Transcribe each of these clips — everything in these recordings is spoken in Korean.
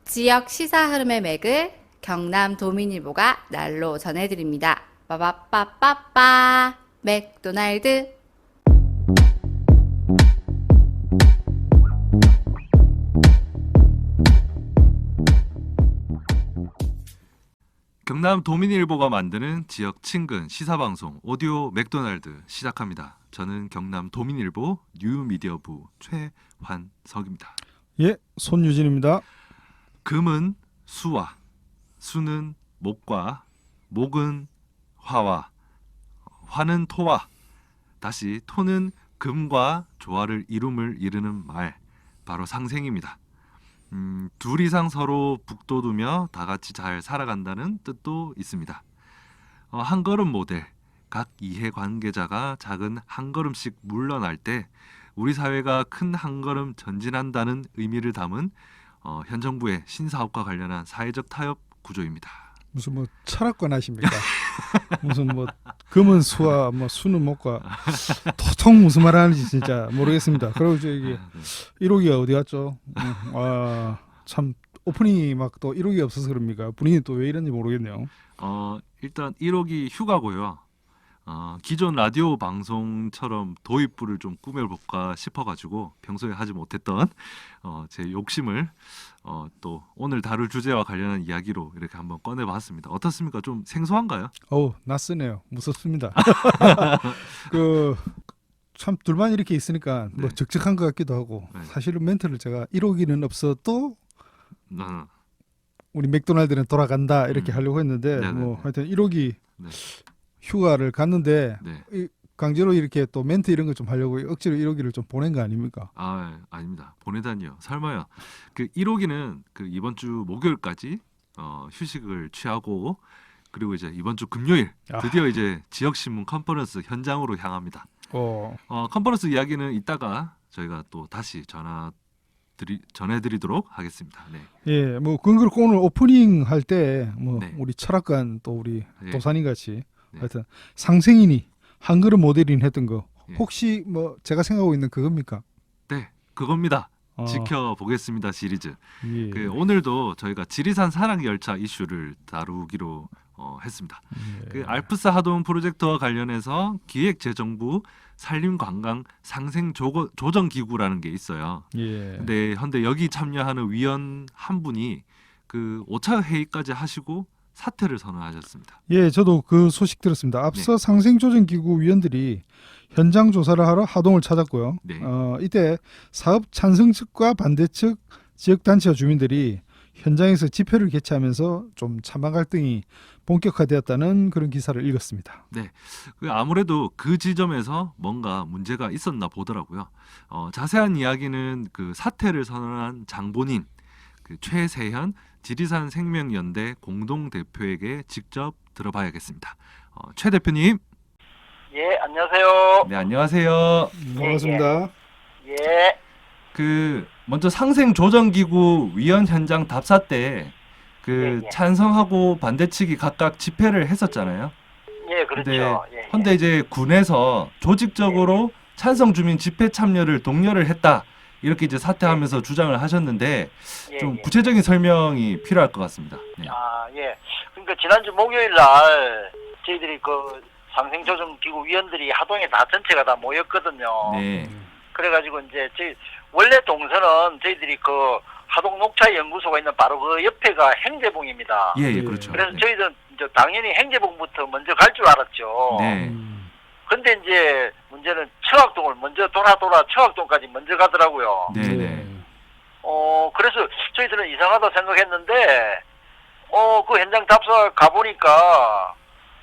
지역 시사 흐름의 맥을 경남 도민일보가 날로 전해드립니다. 빠바빠빠빠 맥도날드. 경남 도민일보가 만드는 지역 친근 시사방송 오디오 맥도날드 시작합니다. 저는 경남 도민일보 뉴미디어부 최환석입니다. 예, 손유진입니다. 금은 수와, 수는 목과, 목은 화와, 화는 토와, 다시 토는 금과 조화를 이룸을 이루는 말, 바로 상생입니다. 둘 이상 서로 북돋우며 다 같이 잘 살아간다는 뜻도 있습니다. 한 걸음 모델, 각 이해 관계자가 작은 한 걸음씩 물러날 때 우리 사회가 큰 한 걸음 전진한다는 의미를 담은 현 정부의 신사업과 관련한 사회적 타협 구조입니다. 무슨 뭐 철학관 하십니까? 무슨 뭐 금은 수와 뭐 수는 목과 도통 무슨 말 하는지 진짜 모르겠습니다. 그리고 저기 1호기가 어디 갔죠? 참 오프닝이 막 또 1호기 없어서 그럽니까? 분위기 또 왜 이런지 모르겠네요. 일단 1호기 휴가고요. 기존 라디오 방송처럼 도입부를 좀 꾸며볼까 싶어가지고 평소에 하지 못했던 제 욕심을 또 오늘 다룰 주제와 관련한 이야기로 이렇게 한번 꺼내봤습니다. 어떻습니까? 좀 생소한가요? 낯서네요. 무섭습니다. 참 둘만 이렇게 있으니까 뭐 네. 적적한 것 같기도 하고 네. 사실은 멘트를 제가 1호기는 없어도 어, 우리 맥도날드는 돌아간다 이렇게 하려고 했는데 네네네. 뭐 하여튼 1호기 네. 휴가를 갔는데 네. 강제로 이렇게 또 멘트 이런 거 좀 하려고 억지로 1호기를 좀 보낸 거 아닙니까? 아닙니다. 보내다니요. 설마요. 그 1호기는 그 이번 주 목요일까지 휴식을 취하고 그리고 이제 이번 주 금요일 드디어 이제 지역 신문 컨퍼런스 현장으로 향합니다. 컨퍼런스 이야기는 이따가 저희가 또 다시 전해드리도록 하겠습니다. 네. 예, 뭐 그렇고 오늘 오프닝 할 때 뭐 네. 우리 철학관 또 우리 네. 도사님 같이 네. 하여튼 상생인이 한 그릇 모델인 했던 거 예. 혹시 뭐 제가 생각하고 있는 그겁니까? 네, 그겁니다. 어, 지켜보겠습니다 시리즈. 예. 그 오늘도 저희가 지리산 산악열차 이슈를 다루기로 했습니다. 예. 그 알프스 하동 프로젝트와 관련해서 기획재정부 산림관광 상생 조정기구라는 게 있어요. 예. 근데 현대 여기 참여하는 위원 한 분이 그 5차 회의까지 하시고 사퇴를 선언하셨습니다. 예, 저도 그 소식 들었습니다. 앞서 네. 상생조정기구 위원들이 현장 조사를 하러 하동을 찾았고요. 네. 이때 사업 찬성 측과 반대 측 지역단체와 주민들이 현장에서 집회를 개최하면서 좀 찬반 갈등이 본격화되었다는 그런 기사를 읽었습니다. 그 아무래도 그 지점에서 뭔가 문제가 있었나 보더라고요. 자세한 이야기는 그 사퇴를 선언한 장본인 그 최세현 지리산 생명연대 공동대표에게 직접 들어봐야겠습니다. 최 대표님. 예, 안녕하세요. 네, 안녕하세요. 반갑습니다. 예, 그 먼저 상생조정기구 위원 현장 답사 때 그 예. 찬성하고 반대 측이 각각 집회를 했었잖아요. 예, 그렇죠. 예, 근데 이제 군에서 조직적으로 찬성 주민 집회 참여를 독려를 했다. 이렇게 이제 사퇴하면서 주장을 하셨는데 예, 좀 예. 구체적인 설명이 필요할 것 같습니다. 네. 예. 그러니까 지난주 목요일 날 저희들이 그 상생조정기구 위원들이 하동에 다 전체가 다 모였거든요. 네. 그래가지고 이제 원래 동선은 저희들이 그 하동 녹차연구소가 있는 바로 그 옆에가 행제봉입니다. 예, 예. 그렇죠. 그래서 네. 저희들은 이제 당연히 행제봉부터 먼저 갈 줄 알았죠. 네. 근데 이제 문제는 청학동을 먼저 돌아 청학동까지 먼저 가더라고요. 네. 그래서 저희들은 이상하다 생각했는데, 그 현장 답사 가보니까,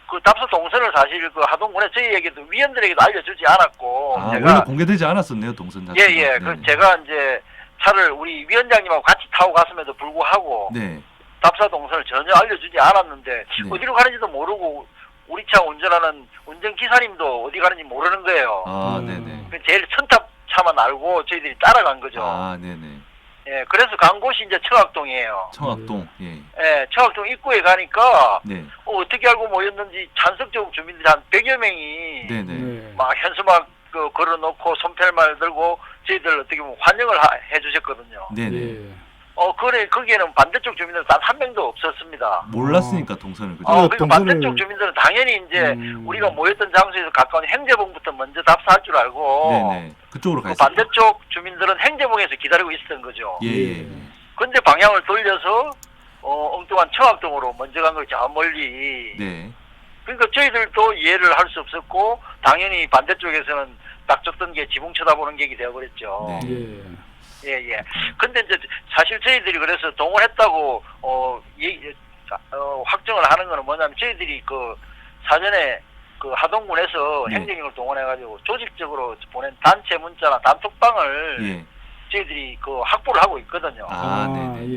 그 답사 동선을 사실 그 하동군에 저희에게도 위원들에게도 알려주지 않았고, 원래 공개되지 않았었네요, 동선 자체가. 예. 그 제가 이제 차를 우리 위원장님하고 같이 타고 갔음에도 불구하고, 네. 답사 동선을 전혀 알려주지 않았는데, 네. 어디로 가는지도 모르고, 우리 차 운전하는 운전기사님도 어디 가는지 모르는 거예요. 네네. 그 제일 선탑 차만 알고 저희들이 따라간 거죠. 네네. 예, 그래서 간 곳이 이제 청학동이에요. 청학동. 예. 예, 청학동 입구에 가니까 네. 어떻게 알고 모였는지 찬석적 주민들이 한 100여 명이 네네. 막 현수막 걸어놓고 손펠말 들고 저희들 어떻게 보면 환영을 해주셨거든요. 네네. 예. 그래, 거기에는 반대쪽 주민들은 단 한 명도 없었습니다. 몰랐으니까 동선을 그죠? 아, 그리고 동선을- 반대쪽 주민들은 당연히 이제 우리가 모였던 장소에서 가까운 행제봉부터 먼저 답사할 줄 알고 네네. 그쪽으로 가 그 있어요. 반대쪽 주민들은 행제봉에서 기다리고 있었던 거죠. 예. 근데 방향을 돌려서 엉뚱한 청학동으로 먼저 간 거죠. 저 멀리. 네. 그러니까 저희들도 이해를 할 수 없었고 당연히 반대쪽에서는 딱 줬던 게 지붕 쳐다보는 객이 되어버렸죠. 네. 예. 예. 근데 이제 사실 저희들이 그래서 동원했다고 확정을 하는 거는 뭐냐면 저희들이 그 사전에 그 하동군에서 네. 행정력을 동원해가지고 조직적으로 보낸 단체 문자나 단톡방을 예. 저희들이 그 확보를 하고 있거든요. 아, 네네.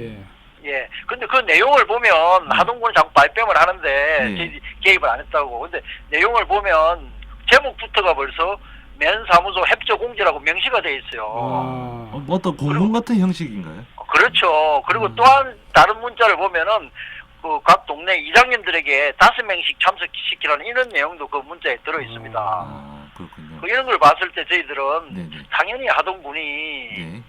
예. 예. 근데 그 내용을 보면 하동군은 자꾸 발뺌을 하는데 네. 저희들이 개입을 안 했다고. 근데 내용을 보면 제목부터가 벌써 면사무소 협조공지라고 명시가 돼 있어요. 아. 뭐 어떤 공문 같은 형식인가요? 그렇죠. 그리고 또한 다른 문자를 보면은 그 각 동네 이장님들에게 5명씩 참석시키라는 이런 내용도 그 문자에 들어 있습니다. 아, 그렇군요. 이런 걸 봤을 때 저희들은 네네. 당연히 하동군이 네.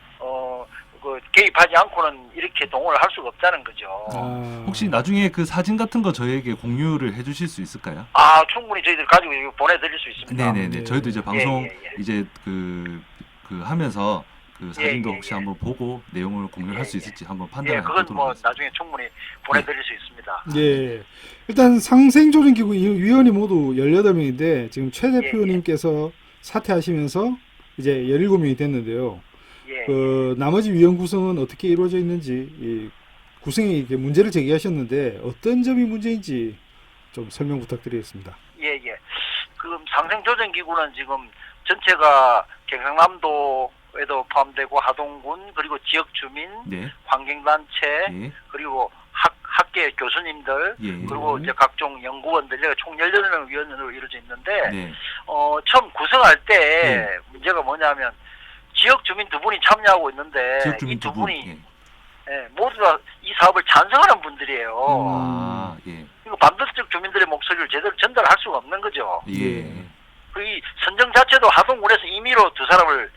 그 개입하지 않고는 이렇게 동원을 할 수가 없다는 거죠. 아. 혹시 나중에 그 사진 같은 거 저희에게 공유를 해주실 수 있을까요? 충분히 저희들 가지고 이거 보내드릴 수 있습니다. 네네네. 네. 저희도 이제 방송 예. 이제 그 하면서 그 사진도 예. 혹시 한번 보고 내용을 공유할 수 예. 있을지 한번 예, 판단해 그건 보도록 뭐 하겠습니다. 나중에 충분히 보내드릴 수 있습니다. 예. 일단 상생조정기구 위원이 모두 18명인데 지금 최 대표님께서 사퇴하시면서 이제 17명이 됐는데요. 예. 그 나머지 위원 구성은 어떻게 이루어져 있는지 이 구성이 이렇게 문제를 제기하셨는데 어떤 점이 문제인지 좀 설명 부탁드리겠습니다. 예. 그 상생조정기구는 지금 전체가 경상남도에도 포함되고 하동군 그리고 지역 주민, 네. 환경단체 예. 그리고 학계 교수님들 예. 그리고 이제 각종 연구원들 이렇게 총 18명 위원으로 이루어져 있는데 네. 처음 구성할 때 네. 문제가 뭐냐면 지역 주민 두 분이 참여하고 있는데 지역 이 주민 두 두 분. 분이 예. 모두 다 이 사업을 찬성하는 분들이에요. 아, 예. 이거 반대쪽 주민들의 목소리를 제대로 전달할 수가 없는 거죠. 예. 그 이 선정 자체도 하동군에서 임의로 두 사람을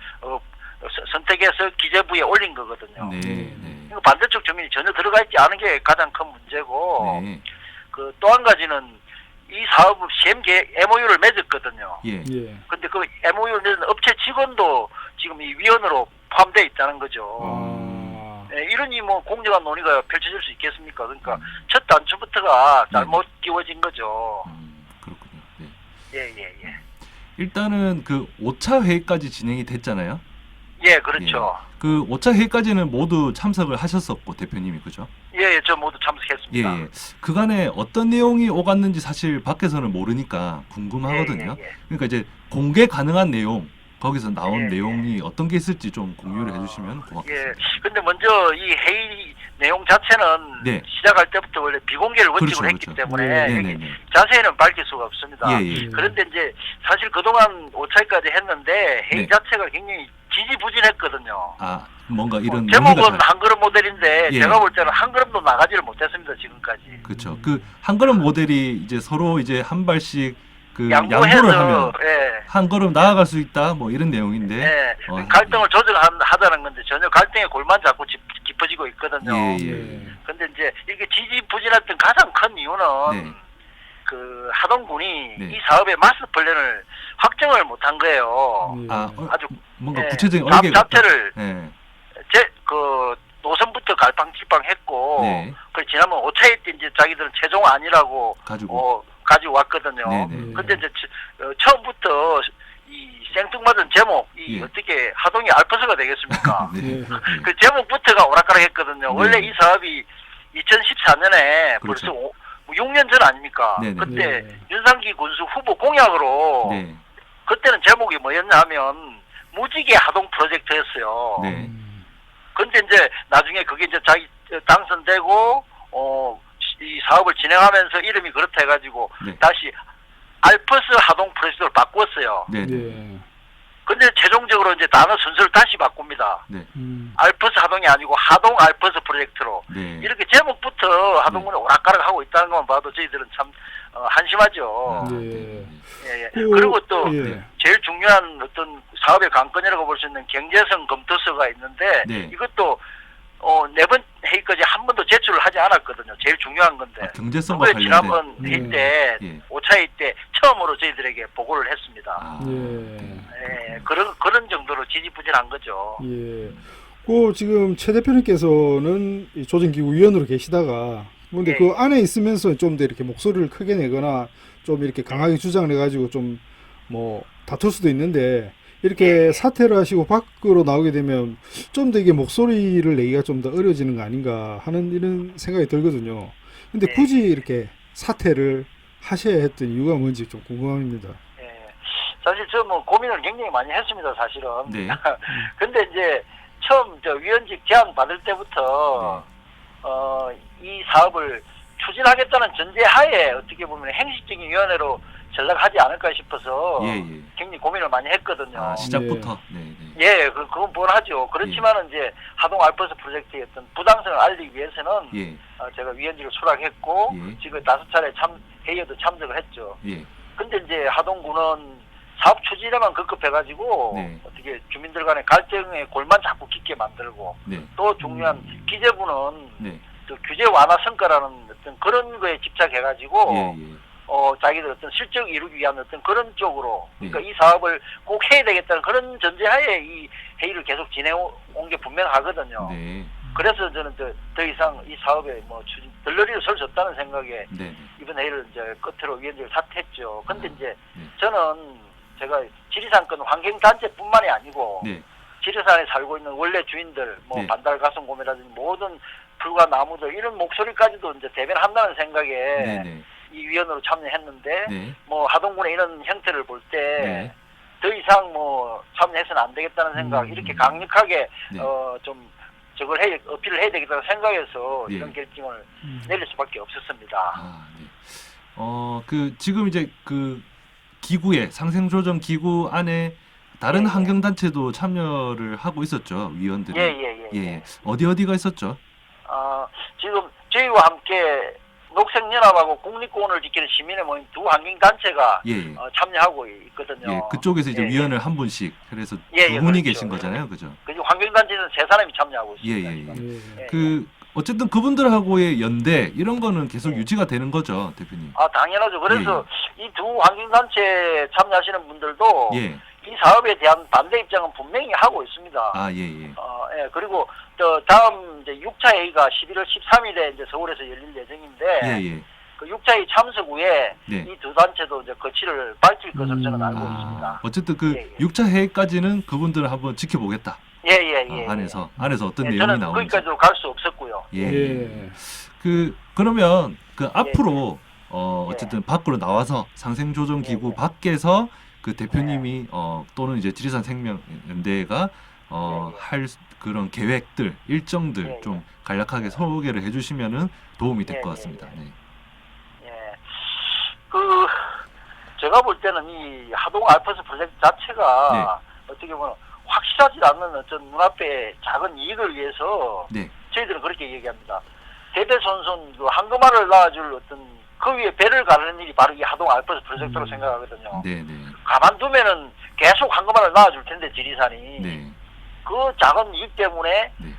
선택해서 기재부에 올린 거거든요. 네. 네. 이거 반대쪽 주민이 전혀 들어가 있지 않은 게 가장 큰 문제고 네. 그 또 한 가지는 이 사업 시행 계획 MOU를 맺었거든요. 예. 예. 근데 그 MOU를 맺은 업체 직원도 지금 이 위원으로 포함되어 있다는 거죠. 아. 이러니 뭐 공정한 논의가 펼쳐질 수 있겠습니까? 그러니까 첫 단추부터가 잘못 끼워진 거죠. 그렇군요. 네. 예. 일단은 그 5차 회의까지 진행이 됐잖아요. 예, 그렇죠. 그 5차 회의까지는 모두 참석을 하셨었고 대표님이 그죠? 예, 저 모두 참석했습니다. 예. 그간에 어떤 내용이 오갔는지 사실 밖에서는 모르니까 궁금하거든요. 예. 그러니까 이제 공개 가능한 내용 거기서 나온 예. 내용이 어떤 게 있을지 좀 공유를 해주시면 고맙겠습니다. 예. 근데 먼저 이 회의 내용 자체는 네. 시작할 때부터 원래 비공개를 원칙으로 그렇죠, 했기 그렇죠. 때문에 네네네. 자세히는 밝힐 수가 없습니다. 예. 그런데 이제 사실 그동안 5차까지 했는데 회의 네. 자체가 굉장히 지지부진했거든요. 아 뭔가 이런 제목은 논의가 잘- 한 걸음 모델인데 예. 제가 볼 때는 한 걸음도 나가지를 못했습니다 지금까지. 그렇죠. 그 한 걸음 모델이 이제 서로 이제 한 발씩 그 양보해서 양보를 하면 예. 한 걸음 나아갈 수 있다 뭐 이런 내용인데. 예. 어, 갈등을 조정하자는 건데 전혀 갈등의 골만 자꾸 깊어지고 있거든요. 예. 근데 이제 이렇게 지지부진했던 가장 큰 이유는 네. 그 하동군이 네. 이 사업의 마스터 플랜을 확정을 못한 거예요. 아 아주 뭔가 예, 구체적인 사업 얼개가 없다. 자체를 네. 그 노선부터 갈팡질팡했고 네. 그 지난번 5차회 때 이제 자기들은 최종 아니라고 가지고. 가지고 왔거든요. 네네. 근데 이제 처음부터 이 생뚱맞은 제목 예. 어떻게 하동이 알퍼스가 되겠습니까? 네. 그 제목부터가 오락가락했거든요. 네. 원래 이 사업이 2014년에 그렇죠. 벌써 6년 전 아닙니까? 네네. 그때 네. 윤상기 군수 후보 공약으로 네. 그때는 제목이 뭐였냐면 무지개 하동 프로젝트였어요. 네. 근데 이제 나중에 그게 이제 자기 당선되고 이 사업을 진행하면서 이름이 그렇다 해가지고 네. 다시 알퍼스 하동 프로젝트로 바꿨어요. 네. 네. 예. 근데 최종적으로 이제 단어 순서를 다시 바꿉니다. 네. 알퍼스 하동이 아니고 하동 알퍼스 프로젝트로. 네. 이렇게 제목부터 하동군이 오락가락 하고 있다는 것만 봐도 저희들은 참 한심하죠. 예. 예. 그리고 또 예. 제일 중요한 어떤 사업의 관건이라고 볼 수 있는 경제성 검토서가 있는데 네. 이것도 4번 회의까지 한 번도 제출을 하지 않았거든요. 제일 중요한 건데. 경제성과 그거에 관련된. 지난번 회의 때 예. 5차 회의 때 처음으로 저희들에게 보고를 했습니다. 아, 예. 그런 정도로 지지부진한 거죠. 예. 그 지금 최 대표님께서는 이 조정기구위원으로 계시다가 근데 예. 그 안에 있으면서 좀 더 이렇게 목소리를 크게 내거나 좀 이렇게 강하게 주장을 해가지고 좀 뭐 다툴 수도 있는데 이렇게 예. 사퇴를 하시고 밖으로 나오게 되면 좀 더 이게 목소리를 내기가 좀 더 어려워지는 거 아닌가 하는 이런 생각이 들거든요. 근데 예. 굳이 이렇게 사퇴를 하셔야 했던 이유가 뭔지 좀 궁금합니다. 예. 사실 저 뭐 고민을 굉장히 많이 했습니다. 사실은. 네. 근데 이제 처음 저 위원직 제안 받을 때부터 이 사업을 추진하겠다는 전제하에 어떻게 보면 행식적인 위원회로 전락하지 않을까 싶어서 예, 예. 굉장히 고민을 많이 했거든요. 아, 시작부터. 네, 네. 예, 그건 뻔하죠. 그렇지만은 이제 하동 알퍼스 프로젝트의 어떤 부당성을 알리기 위해서는 예. 제가 위원직을 수락했고 예. 지금 5차례 회의에도 참석을 했죠. 예. 근데 이제 하동구는 사업 추진에만 급급해가지고 네. 어떻게 주민들 간의 갈등의 골만 자꾸 깊게 만들고 네. 또 중요한 기재부는 네. 또 규제 완화 성과라는 어떤 그런 거에 집착해가지고 예, 예. 자기들 어떤 실적 이루기 위한 어떤 그런 쪽으로 그러니까 예. 이 사업을 꼭 해야 되겠다는 그런 전제하에 이 회의를 계속 지내온 게 분명하거든요. 네. 그래서 저는 더 이상 이 사업에 뭐 들러리를 설 수 없다는 생각에 네. 이번 회의를 이제 끝으로 위원직을 사퇴했죠. 근데 이제 네. 저는 제가 지리산권 환경단체뿐만이 아니고 네. 지리산에 살고 있는 원래 주인들, 뭐 네. 반달가슴곰이라든지 모든 풀과 나무들 이런 목소리까지도 이제 대변한다는 생각에 네. 네. 이 위원으로 참여했는데 네. 뭐 하동군의 이런 형태를 볼 때 더 네. 이상 뭐 참여해서는 안 되겠다는 생각 이렇게 강력하게 네. 좀 저걸 어필을 해야 되겠다는 생각에서 네. 이런 결정을 내릴 수밖에 없었습니다. 아, 네. 그 지금 이제 그 기구에 상생조정 기구 안에 다른 예, 예. 환경단체도 참여를 하고 있었죠, 위원들이. 예. 예. 어디가 있었죠? 지금 저희와 함께 녹색연합하고 국립공원을 지키는 시민의 모임 두 환경단체가 예. 예. 참여하고 있거든요. 예, 그쪽에서 이제 예, 위원을 한 분씩. 그래서 예, 두 예, 분이 그렇죠. 계신 거잖아요, 그죠? 그리고 환경단체는 3사람이 참여하고 예, 있습니다. 예, 예. 지금. 예. 그 어쨌든 그분들하고의 연대 이런 거는 계속 예. 유지가 되는 거죠, 대표님. 당연하죠. 그래서 이 두 환경단체 참여하시는 분들도 예. 이 사업에 대한 반대 입장은 분명히 하고 있습니다. 아, 예, 예. 예. 그리고 또 다음 이제 6차 회의가 11월 13일에 이제 서울에서 열릴 예정인데 예, 예. 그 6차 회의 참석 후에 네. 이 두 단체도 이제 거취를 밝힐 것으로 저는 알고 있습니다. 어쨌든 그 예, 예. 6차 회의까지는 그분들을 한번 지켜보겠다. 예. 안에서 어떤 예, 내용이 저는 나오는지. 거기까지도 갈 수 없었고요. 예. 예. 그러면 그 앞으로 어쨌든 예. 밖으로 나와서 상생조정기구 예, 예. 밖에서 그 대표님이 또는 이제 지리산 생명연대가 예, 예. 할 그런 계획들, 일정들 예, 예. 좀 간략하게 소개를 해주시면은 도움이 될 예, 것 예, 같습니다. 예. 네. 예. 제가 볼 때는 이 하동 알프스 프로젝트 자체가 어떻게 보면 확실하지 않는 어떤 눈앞의 작은 이익을 위해서 네. 저희들은 그렇게 얘기합니다. 대대손손 그 한금알을 낳아줄 어떤 그 위에 배를 가르는 일이 바로 이 하동 알프스 프로젝트로 생각하거든요. 네, 네. 가만두면은 계속 한금알을 낳아줄 텐데 지리산이 네. 그 작은 이익 때문에 네.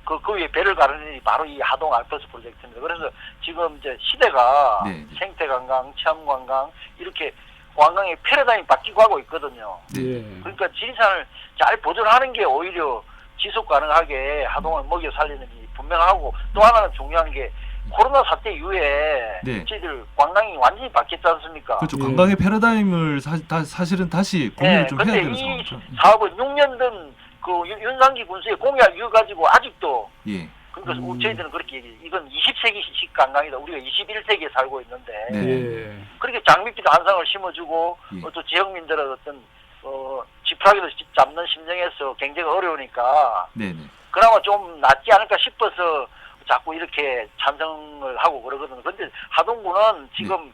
그 위에 배를 가르는 일이 바로 이 하동 알프스 프로젝트입니다. 그래서 지금 이제 시대가 네. 생태관광, 체험관광 이렇게 관광의 패러다임이 바뀌고 하고 있거든요. 예. 그러니까 지리산을 잘 보존하는 게 오히려 지속 가능하게 하동을 먹여 살리는 게 분명하고 또 하나는 중요한 게 코로나 사태 이후에 네. 저희들 관광이 완전히 바뀌었지 않습니까? 그렇죠. 예. 관광의 패러다임을 사실은 다시 고민을 좀 해야 근데 되는 이 상황이죠. 사업은 6년 된 그 윤상기 군수의 공약 이어가지고 아직도 예. 그러니까 저희들은 그렇게 얘기해요. 이건 20세기식 관광이다. 우리가 21세기에 살고 있는데 네. 예. 그렇게 장미빛 한 상을 심어주고 예. 또 지역민들의 어떤 지푸라기도 잡는 심정에서 경제가 어려우니까 네, 네. 그나마 좀 낫지 않을까 싶어서 자꾸 이렇게 찬성을 하고 그러거든요. 근데 하동구는 지금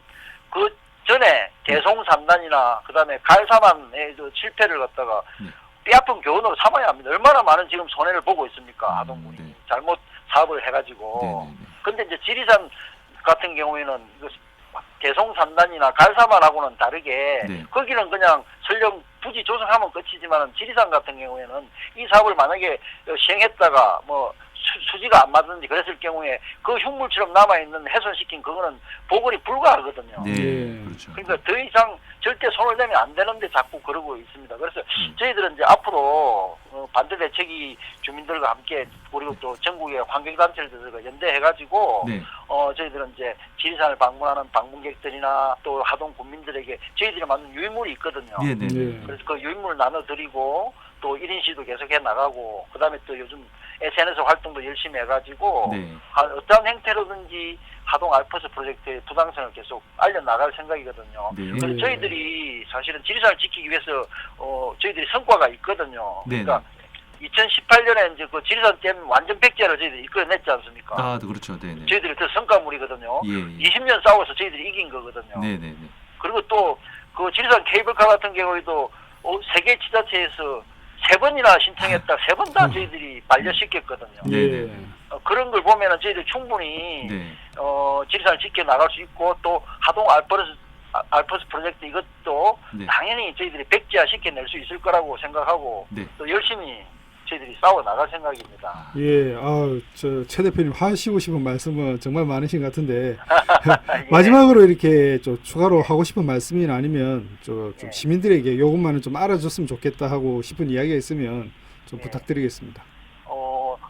그 전에 대송산단이나 그다음에 갈사만의 실패를 갖다가 네. 뼈아픈 교훈으로 삼아야 합니다. 얼마나 많은 지금 손해를 보고 있습니까, 하동군이. 네. 잘못 사업을 해가지고. 네, 네, 네. 근데 이제 지리산 같은 경우에는 대송산단이나 갈사만하고는 다르게 네. 거기는 그냥 설령 부지 조성하면 끝이지만 지리산 같은 경우에는 이 사업을 만약에 시행했다가 뭐 수지가 안 맞는지 그랬을 경우에 그 흉물처럼 남아있는 훼손시킨 그거는 복원이 불가하거든요. 네, 예. 그렇죠. 그러니까 더 이상 절대 손을 대면 안 되는데 자꾸 그러고 있습니다. 그래서 저희들은 이제 앞으로 반대 대책위 주민들과 함께 그리고 또 전국의 환경단체들과 연대해가지고 네, 저희들은 이제 지리산을 방문하는 방문객들이나 또 하동 군민들에게 저희들이 만든 유인물이 있거든요. 네, 네, 예. 그래서 그 유인물을 나눠드리고 또 1인 시도 계속해 나가고 그다음에 또 요즘 SNS 활동도 열심히 해가지고 네, 어떠한 행태로든지 하동 알프스 프로젝트의 부당성을 계속 알려나갈 생각이거든요. 네. 그래서 예. 저희들이 사실은 지리산을 지키기 위해서 저희들이 성과가 있거든요. 네. 그러니까 2018년에 이제 그 지리산 댐 완전 백제를 저희들이 이끌어냈지 않습니까? 아, 그렇죠. 네, 네. 저희들이 그 성과물이거든요. 예, 예. 20년 싸워서 저희들이 이긴 거거든요. 네, 네, 네. 그리고 또 그 지리산 케이블카 같은 경우에도 세계 지자체에서 3번이나 신청했다. 3번 다 저희들이 반려시켰거든요. 네, 예. 네. 그런 걸 보면은 저희들 충분히 네. 지리산을 지켜 나갈 수 있고 또 하동 알프스 프로젝트 이것도 네. 당연히 저희들이 백지화 시켜낼 수 있을 거라고 생각하고 네. 또 열심히 저희들이 싸워 나갈 생각입니다. 예, 최 대표님 하시고 싶은 말씀은 정말 많으신 것 같은데 예. 마지막으로 이렇게 좀 추가로 하고 싶은 말씀이나 아니면 좀 예. 시민들에게 요것만은 좀 알아줬으면 좋겠다 하고 싶은 이야기가 있으면 좀 예. 부탁드리겠습니다.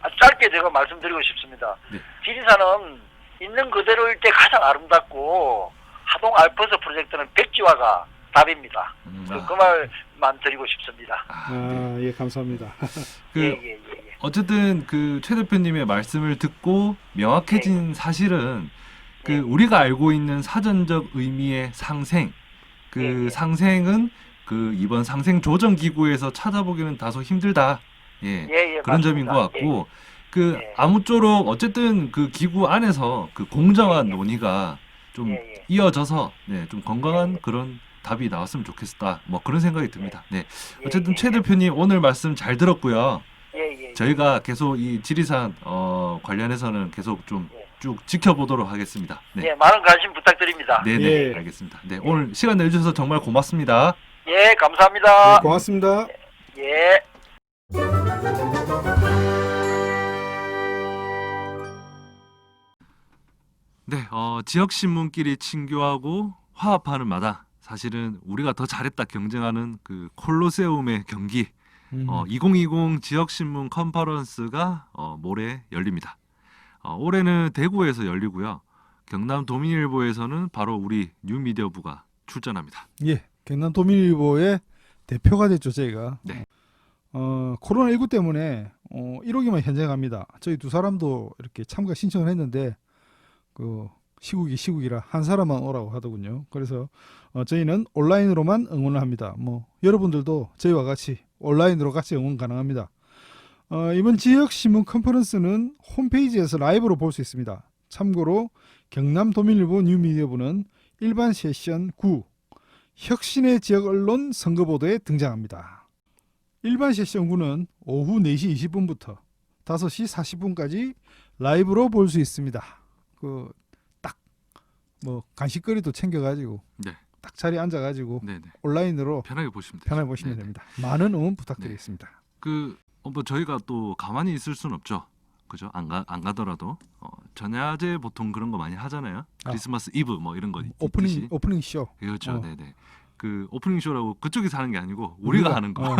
아주 짧게 제가 말씀드리고 싶습니다. 네. 지리산은 있는 그대로일 때 가장 아름답고 하동 알프스 프로젝트는 백지화가 답입니다. 그 말만 드리고 싶습니다. 네. 예, 감사합니다. 그 예. 어쨌든 그 최 대표님의 말씀을 듣고 명확해진 사실은 그 네. 우리가 알고 있는 사전적 의미의 상생, 그 네. 상생은 그 이번 상생 조정 기구에서 찾아보기는 다소 힘들다. 예. 예, 그런 맞습니다. 점인 것 같고 그 예. 아무쪼록 어쨌든 그 기구 안에서 그 공정한 논의가 좀 예. 이어져서 네, 좀 건강한 그런 답이 나왔으면 좋겠다. 뭐 그런 생각이 듭니다. 네. 어쨌든 최 대표님 오늘 말씀 잘 들었고요. 예. 저희가 계속 이 지리산 관련해서는 계속 좀 예. 쭉 지켜보도록 하겠습니다. 네. 예, 많은 관심 부탁드립니다. 네네, 예. 알겠습니다. 네, 오늘 시간 내주셔서 정말 고맙습니다. 예, 감사합니다. 네, 고맙습니다. 예. 네, 지역 신문끼리 친교하고 화합하는 마다 사실은 우리가 더 잘했다 경쟁하는 그 콜로세움의 경기 2020 지역 신문 컨퍼런스가 모레 열립니다. 올해는 대구에서 열리고요. 경남 도민일보에서는 바로 우리 뉴미디어부가 출전합니다. 예, 경남 도민일보의 대표가 됐죠, 저희가. 네. 코로나19 때문에 1호기만 현장합니다. 저희 두 사람도 이렇게 참가 신청을 했는데 그 시국이라 한 사람만 오라고 하더군요. 그래서 저희는 온라인으로만 응원을 합니다. 뭐 여러분들도 저희와 같이 온라인으로 같이 응원 가능합니다. 이번 지역 신문 컨퍼런스는 홈페이지에서 라이브로 볼 수 있습니다. 참고로 경남 도민일보 뉴미디어부는 일반 세션 9 혁신의 지역 언론 선거보도에 등장합니다. 일반 세션 9는 오후 4시 20분부터 5시 40분까지 라이브로 볼 수 있습니다. 그 딱 뭐 간식거리도 챙겨가지고 네, 딱 자리에 앉아가지고 네네. 온라인으로 편하게 보시면 돼요. 편하게 보시면 네네. 됩니다. 많은 응원 부탁드리겠습니다. 뭐 저희가 또 가만히 있을 수는 없죠. 그죠? 안 가더라도 전야제 보통 그런 거 많이 하잖아요. 크리스마스 이브 뭐 이런 거 있듯이. 오프닝 쇼. 그렇죠. 어. 네네. 그 오프닝 쇼라고 그쪽에서 하는 게 아니고 우리가 하는 거. 어.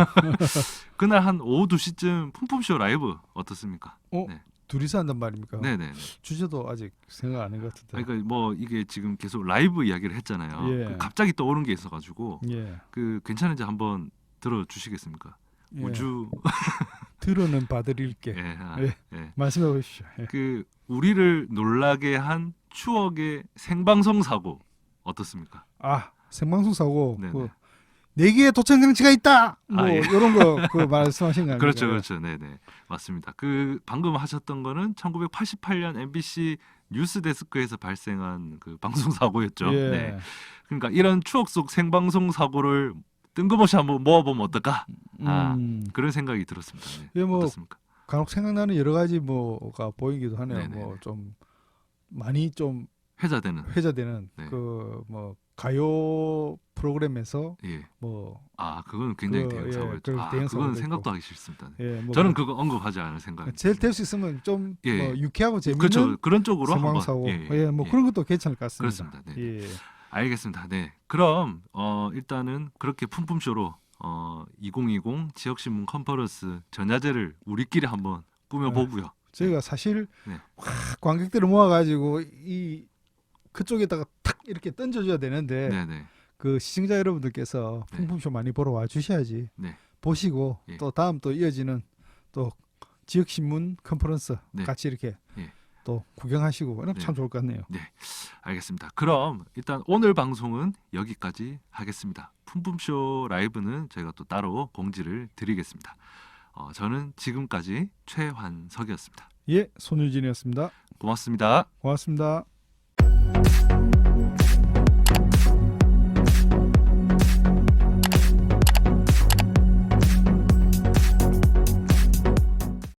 그날 한 오후 2시쯤 품품쇼 라이브 어떻습니까? 네. 둘이서 한단 말입니까? 네네. 주제도 아직 생각 안 한 것 같은데. 그러니까 뭐 이게 지금 계속 라이브 이야기를 했잖아요. 예. 그 갑자기 떠오른 게 있어가지고 예. 그 괜찮은지 한번 들어주시겠습니까? 예. 우주 들어는 봐드릴게. 예, 예. 예. 말씀해 보십시오. 예. 그 우리를 놀라게 한 추억의 생방송 사고 어떻습니까? 생방송 사고 네네. 그 4개의 도청 장치가 있다. 뭐 예. 이런 거 그 말씀하신 거 아닙니까? 그렇죠, 그렇죠, 네네 맞습니다. 그 방금 하셨던 거는 1988년 MBC 뉴스 데스크에서 발생한 그 방송 사고였죠. 예. 네. 그러니까 이런 추억 속 생방송 사고를 뜬금없이 한번 모아보면 어떨까? 그런 생각이 들었습니다. 네. 예, 뭐 어떻습니까? 간혹 생각나는 여러 가지 뭐가 보이기도 하네요. 네네네. 뭐 좀 많이 좀 회자되는. 회자되는 네. 그 뭐 가요 프로그램에서 예. 뭐 그건 굉장히 그, 대형 예, 사고였죠. 그 대형 그건 사고도 생각도 있고. 하기 싫습니다. 네. 예, 뭐 저는 그거 언급하지 않을 생각입니다. 제일 될 수 있으면 좀 예. 뭐 유쾌하고 재밌는 그렇죠. 그런 쪽으로 사망 한번 사고, 예, 뭐 예. 그런 것도 괜찮을 것 같습니다. 그렇습니다. 네. 예. 알겠습니다. 네. 그럼 일단은 그렇게 품품쇼로 2020 지역신문 컨퍼런스 전야제를 우리끼리 한번 꾸며보고요. 저희가 사실 네. 확 관객들을 모아가지고 이 그쪽에다가 탁 이렇게 던져줘야 되는데 네네. 그 시청자 여러분들께서 네. 풍품쇼 많이 보러 와주셔야지. 네. 보시고 예. 또 다음 또 이어지는 또 지역신문 컨퍼런스 네. 같이 이렇게 예. 또 구경하시고 그럼 네. 참 좋을 것 같네요. 네. 알겠습니다. 그럼 일단 오늘 방송은 여기까지 하겠습니다. 품품쇼 라이브는 저희가 또 따로 공지를 드리겠습니다. 저는 지금까지 최환석이었습니다. 예, 손유진이었습니다. 고맙습니다. 고맙습니다.